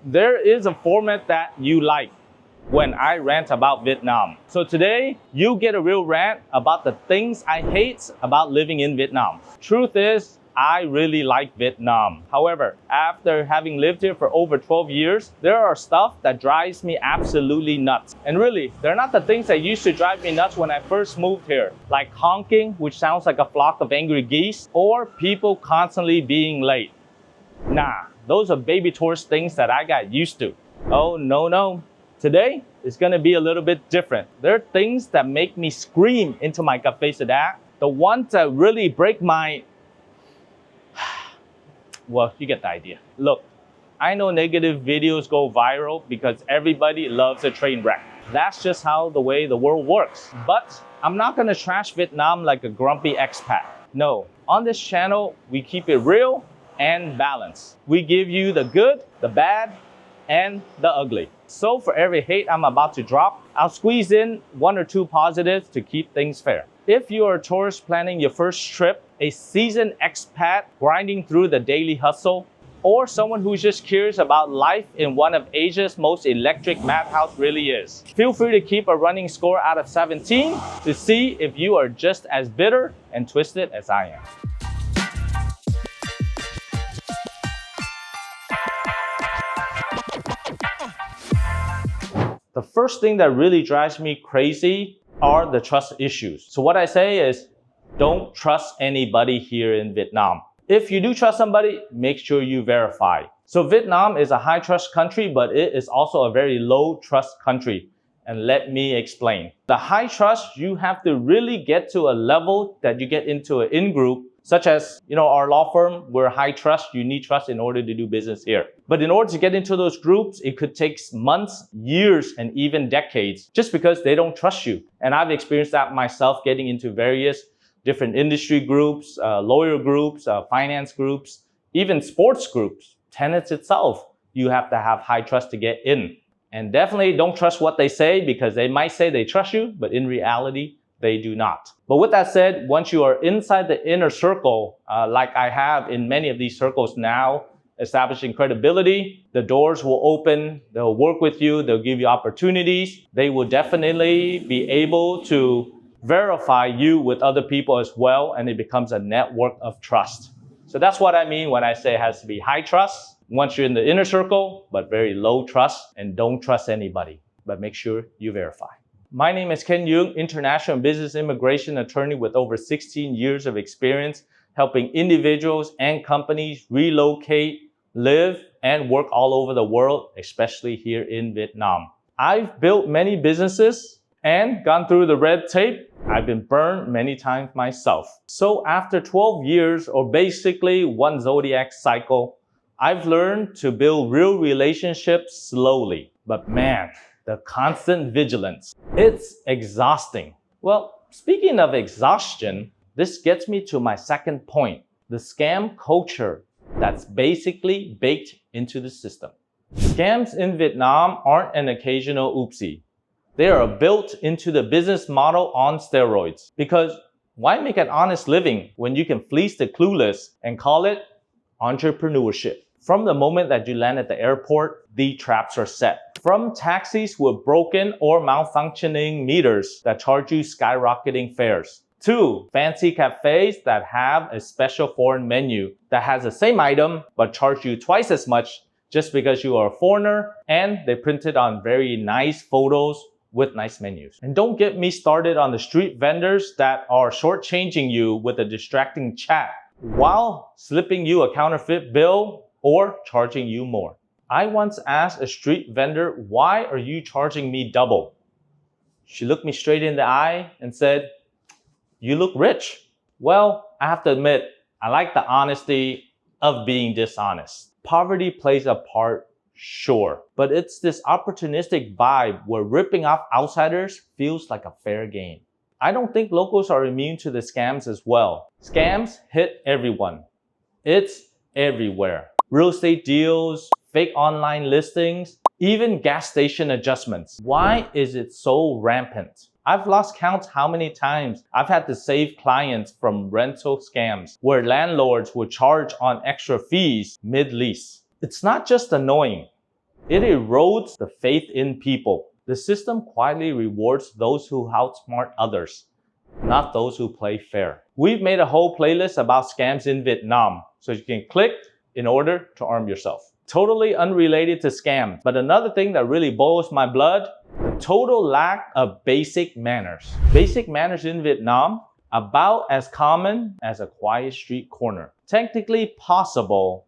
there is a format that you like when I rant about Vietnam. So today, you get a real rant about the things I hate about living in Vietnam. Truth is, I really like Vietnam. However, after having lived here for over 12 years, there are stuff that drives me absolutely nuts. And really, they're not the things that used to drive me nuts when I first moved here, like honking, which sounds like a flock of angry geese, or people constantly being late. Nah, those are baby tourist things that I got used to. Oh, no. Today is gonna be a little bit different. There are things that make me scream into my cafe sedan. The ones that really break my... Well, you get the idea. Look, I know negative videos go viral because everybody loves a train wreck. That's just how the way the world works. But I'm not gonna trash Vietnam like a grumpy expat. No, on this channel, we keep it real and balanced. We give you the good, the bad, and the ugly. So for every hate I'm about to drop, I'll squeeze in 1 or 2 positives to keep things fair. If you are a tourist planning your first trip, a seasoned expat grinding through the daily hustle, or someone who's just curious about life in one of Asia's most electric madhouse really is, feel free to keep a running score out of 17 to see if you are just as bitter and twisted as I am. The first thing that really drives me crazy are the trust issues. So what I say is, don't trust anybody here in Vietnam. If you do trust somebody, make sure you verify. So Vietnam is a high trust country, but it is also a very low trust country. And let me explain. The high trust, you have to really get to a level that you get into an in-group, such as, our law firm, we're high trust, you need trust in order to do business here. But in order to get into those groups, it could take months, years, and even decades, just because they don't trust you. And I've experienced that myself, getting into various different industry groups, lawyer groups, finance groups, even sports groups. Tennis itself, you have to have high trust to get in. And definitely don't trust what they say, because they might say they trust you, but in reality, they do not. But with that said, once you are inside the inner circle, like I have in many of these circles now, establishing credibility, the doors will open, they'll work with you, they'll give you opportunities. They will definitely be able to verify you with other people as well, and it becomes a network of trust. So that's what I mean when I say it has to be high trust once you're in the inner circle, but very low trust, and don't trust anybody, but make sure you verify. My name is Ken Duong, international business immigration attorney with over 16 years of experience helping individuals and companies relocate, live, and work all over the world, especially here in Vietnam. I've built many businesses and gone through the red tape. I've been burned many times myself. So after 12 years, or basically one zodiac cycle, I've learned to build real relationships slowly. But man, the constant vigilance, it's exhausting. Well, speaking of exhaustion, this gets me to my second point, the scam culture that's basically baked into the system. Scams in Vietnam aren't an occasional oopsie. They are built into the business model on steroids. Because why make an honest living when you can fleece the clueless and call it entrepreneurship? From the moment that you land at the airport, the traps are set. From taxis with broken or malfunctioning meters that charge you skyrocketing fares, to fancy cafes that have a special foreign menu that has the same item but charge you twice as much just because you are a foreigner, and they print it on very nice photos with nice menus. And don't get me started on the street vendors that are shortchanging you with a distracting chat while slipping you a counterfeit bill or charging you more. I once asked a street vendor, "Why are you charging me double?" She looked me straight in the eye and said, "You look rich." Well, I have to admit, I like the honesty of being dishonest. Poverty plays a part, sure, but it's this opportunistic vibe where ripping off outsiders feels like a fair game. I don't think locals are immune to the scams as well. Scams hit everyone. It's everywhere. Real estate deals, fake online listings, even gas station adjustments. Why is it so rampant? I've lost count how many times I've had to save clients from rental scams where landlords would charge on extra fees mid-lease. It's not just annoying, It erodes the faith in people. The system quietly rewards those who outsmart others, not those who play fair. We've made a whole playlist about scams in Vietnam, so you can click in order to arm yourself. Totally unrelated to scams, but another thing that really boils my blood, the total lack of basic manners. Basic manners in Vietnam, about as common as a quiet street corner. Technically possible,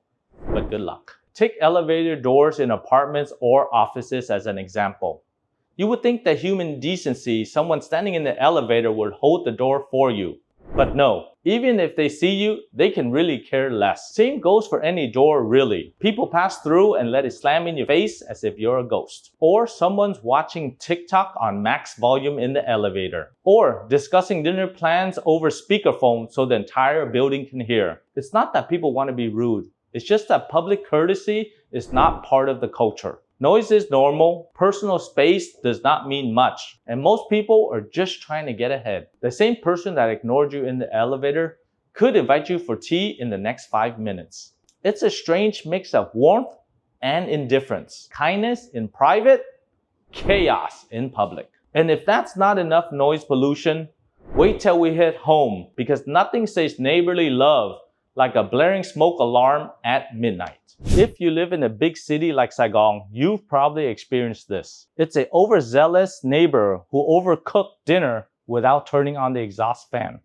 but good luck. Take elevator doors in apartments or offices as an example. You would think that human decency, someone standing in the elevator would hold the door for you. But no, even if they see you, they can really care less. Same goes for any door really. People pass through and let it slam in your face as if you're a ghost. Or someone's watching TikTok on max volume in the elevator. Or discussing dinner plans over speakerphone so the entire building can hear. It's not that people want to be rude. It's just that public courtesy is not part of the culture. Noise is normal, personal space does not mean much, and most people are just trying to get ahead. The same person that ignored you in the elevator could invite you for tea in the next 5 minutes. It's a strange mix of warmth and indifference. Kindness in private, chaos in public. And if that's not enough noise pollution, wait till we hit home, because nothing says neighborly love like a blaring smoke alarm at midnight. If you live in a big city like Saigon, you've probably experienced this. It's an overzealous neighbor who overcooked dinner without turning on the exhaust fan.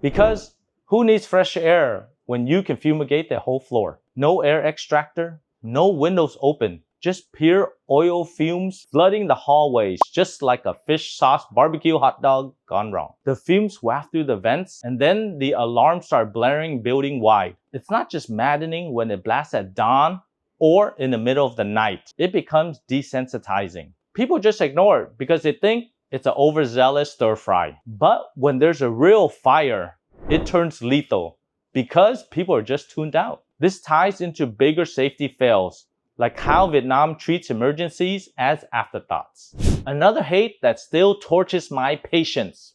Because who needs fresh air when you can fumigate the whole floor? No air extractor, no windows open, just pure oil fumes flooding the hallways, just like a fish sauce barbecue hot dog gone wrong. The fumes waft through the vents, and then the alarms start blaring building wide. It's not just maddening when it blasts at dawn or in the middle of the night. It becomes desensitizing. People just ignore it because they think it's an overzealous stir fry. But when there's a real fire, it turns lethal because people are just tuned out. This ties into bigger safety fails, like how Vietnam treats emergencies as afterthoughts. Another hate that still torches my patience: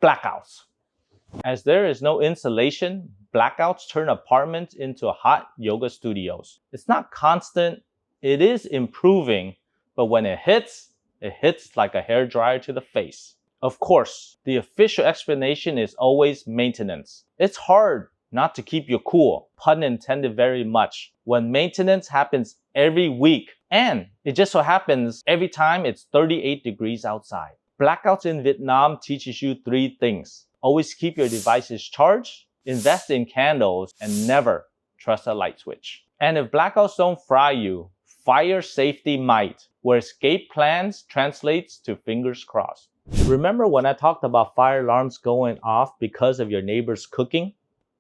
blackouts. As there is no insulation, blackouts turn apartments into hot yoga studios. It's not constant, it is improving, but when it hits like a hairdryer to the face. Of course, the official explanation is always maintenance. It's hard not to keep your cool, pun intended very much, when maintenance happens every week, and it just so happens every time it's 38 degrees outside. Blackouts in Vietnam teaches you 3 things. Always keep your devices charged, invest in candles, and never trust a light switch. And if blackouts don't fry you, fire safety might, where escape plans translates to fingers crossed. Remember when I talked about fire alarms going off because of your neighbor's cooking?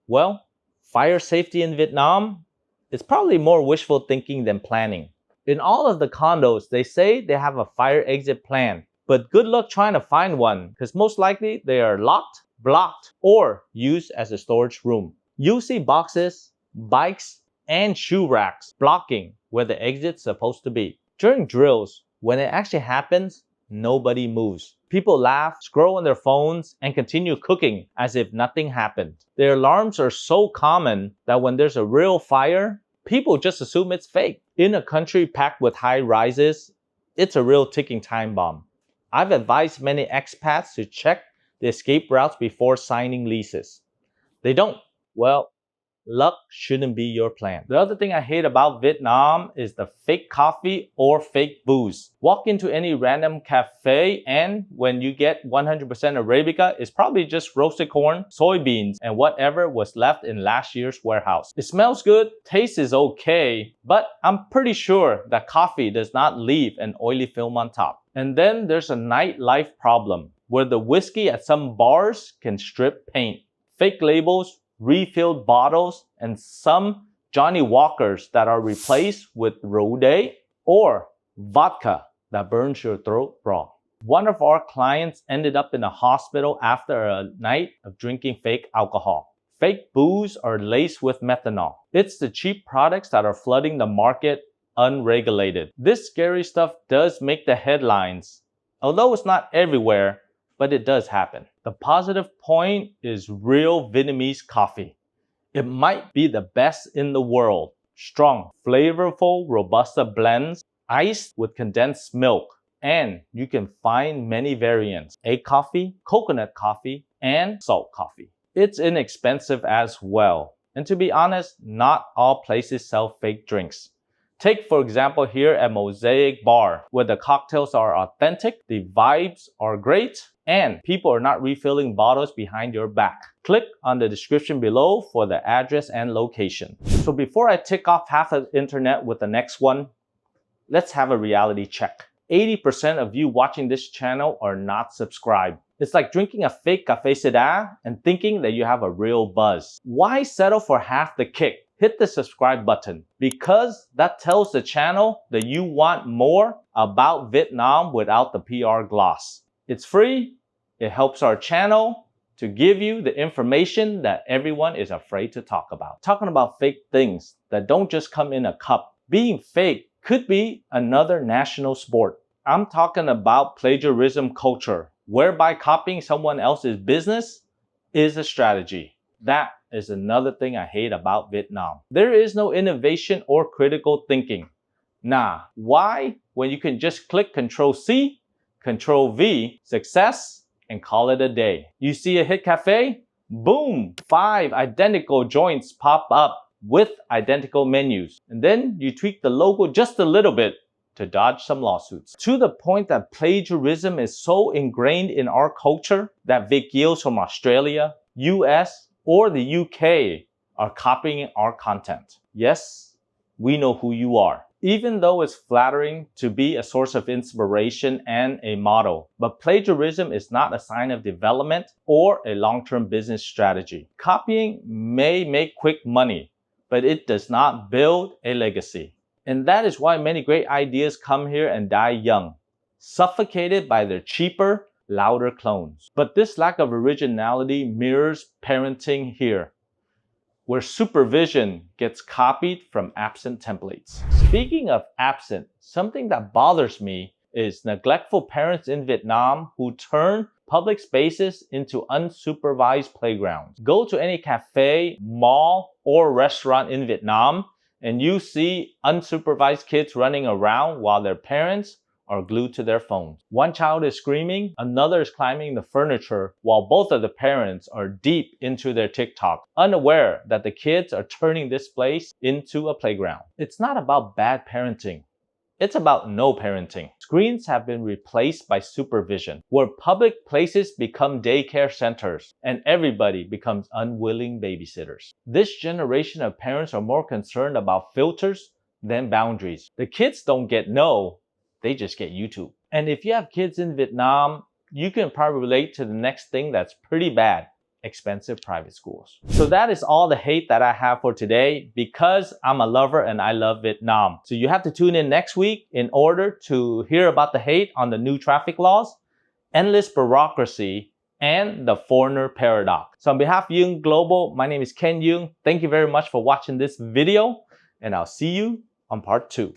Well, fire safety in Vietnam is probably more wishful thinking than planning. In all of the condos, they say they have a fire exit plan, but good luck trying to find one, because most likely they are locked, blocked, or used as a storage room. You'll see boxes, bikes, and shoe racks blocking where the exit's supposed to be. During drills, when it actually happens, nobody moves. People laugh, scroll on their phones, and continue cooking as if nothing happened. Their alarms are so common that when there's a real fire, people just assume it's fake. In a country packed with high rises, it's a real ticking time bomb. I've advised many expats to check the escape routes before signing leases. They don't. Well, luck shouldn't be your plan. The other thing I hate about Vietnam is the fake coffee or fake booze. Walk into any random cafe and when you get 100% Arabica, it's probably just roasted corn, soybeans, and whatever was left in last year's warehouse. It smells good, taste is okay, but I'm pretty sure that coffee does not leave an oily film on top. And then there's a nightlife problem where the whiskey at some bars can strip paint. Fake labels, refilled bottles, and some Johnny Walkers that are replaced with Rosé or vodka that burns your throat raw. One of our clients ended up in a hospital after a night of drinking fake alcohol. Fake booze are laced with methanol. It's the cheap products that are flooding the market unregulated. This scary stuff does make the headlines, although it's not everywhere, but it does happen. The positive point is real Vietnamese coffee. It might be the best in the world. strong, flavorful Robusta blends, iced with condensed milk. And you can find many variants: egg coffee, coconut coffee, and salt coffee. It's inexpensive as well. And to be honest, not all places sell fake drinks. Take, for example, here at Mosaic Bar, where the cocktails are authentic, the vibes are great, and people are not refilling bottles behind your back. Click on the description below for the address and location. So before I tick off half of the internet with the next one, let's have a reality check. 80% of you watching this channel are not subscribed. It's like drinking a fake Café Seda and thinking that you have a real buzz. Why settle for half the kick? Hit the subscribe button, because that tells the channel that you want more about Vietnam without the PR gloss. It's free, it helps our channel to give you the information that everyone is afraid to talk about. Talking about fake things that don't just come in a cup. Being fake could be another national sport. I'm talking about plagiarism culture, whereby copying someone else's business is a strategy. That is another thing I hate about Vietnam. There is no innovation or critical thinking. Nah, why? When you can just click Ctrl+C, Ctrl+V, success, and call it a day. You see a hit cafe? Boom! 5 identical joints pop up with identical menus. And then you tweak the logo just a little bit to dodge some lawsuits. To the point that plagiarism is so ingrained in our culture that Vikios from Australia, US, or the UK are copying our content. Yes, we know who you are. Even though it's flattering to be a source of inspiration and a model, but plagiarism is not a sign of development or a long-term business strategy. Copying may make quick money, but it does not build a legacy. And that is why many great ideas come here and die young, suffocated by their cheaper, louder clones. But this lack of originality mirrors parenting here, where supervision gets copied from absent templates. Speaking of absent, something that bothers me is neglectful parents in Vietnam who turn public spaces into unsupervised playgrounds. Go to any cafe, mall, or restaurant in Vietnam and you see unsupervised kids running around while their parents are glued to their phones. One child is screaming, another is climbing the furniture, while both of the parents are deep into their TikTok, unaware that the kids are turning this place into a playground. It's not about bad parenting. It's about no parenting. Screens have been replaced by supervision, where public places become daycare centers and everybody becomes unwilling babysitters. This generation of parents are more concerned about filters than boundaries. The kids don't get no, they just get YouTube. And if you have kids in Vietnam, you can probably relate to the next thing that's pretty bad: expensive private schools. So that is all the hate that I have for today, because I'm a lover and I love Vietnam. So you have to tune in next week in order to hear about the hate on the new traffic laws, endless bureaucracy, and the foreigner paradox. So on behalf of Duong Global, my name is Ken Duong. Thank you very much for watching this video, and I'll see you on part 2.